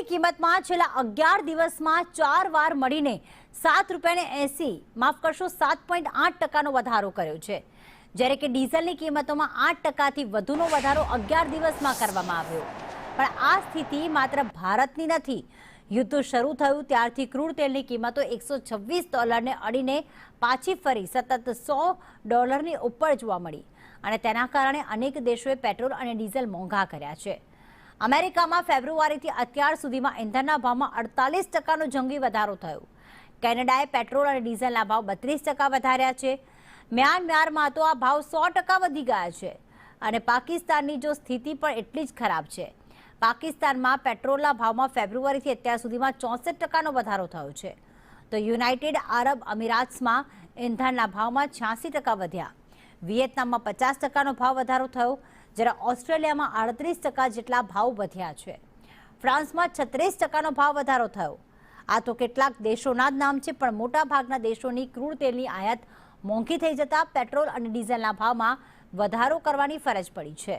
ડીઝલની કિંમતમાં છેલ્લા 11 દિવસમાં 4 વાર મળીને ₹7.80 વધારો કર્યો છે, જ્યારે કે ડીઝલની કિંમતોમાં 8%થી વધુનો વધારો 11 દિવસમાં કરવામાં આવ્યો। પણ આ સ્થિતિ માત્ર ભારતની નથી। યુદ્ધ શરૂ થયું ત્યારથી ક્રૂડ તેલની કિંમતો $126ને અડીને પાછી ફરી સતત $100ની ઉપર જોવા મળી અને તેના કારણે અનેક દેશોએ પેટ્રોલ અને ડીઝલ મોંઘા કર્યા છે। અમેરિકામાં ફેબ્રુઆરીથી અત્યાર સુધીમાં ઇંધણના ભાવમાં 48%નો જંગી વધારો થયો। કેનેડાએ પેટ્રોલ અને ડીઝલના ભાવ 32% વધાર્યા છે। મ્યાનમારમાં તો આ ભાવ 100% વધી ગયા છે અને પાકિસ્તાનની જો સ્થિતિ પણ એટલી જ ખરાબ છે। પાકિસ્તાનમાં પેટ્રોલના ભાવમાં ફેબ્રુઆરીથી અત્યાર સુધીમાં 64%નો વધારો થયો છે, તો યુનાઇટેડ આરબ અમીરાત્સમાં ઇંધણના ભાવમાં 86% વધ્યા। વિયેતનામમાં 50%નો ભાવ વધારો થયો, જ્યારે ઓસ્ટ્રેલિયામાં 38% જેટલા ભાવ વધ્યા છે। ફ્રાન્સમાં 36%નો ભાવ વધારો થયો। આ તો કેટલાક દેશોના જ નામ છે, પણ મોટાભાગના દેશોની ક્રૂડ તેલની આયાત મોંઘી થઈ જતા પેટ્રોલ અને ડીઝલના ભાવમાં વધારો કરવાની ફરજ પડી છે।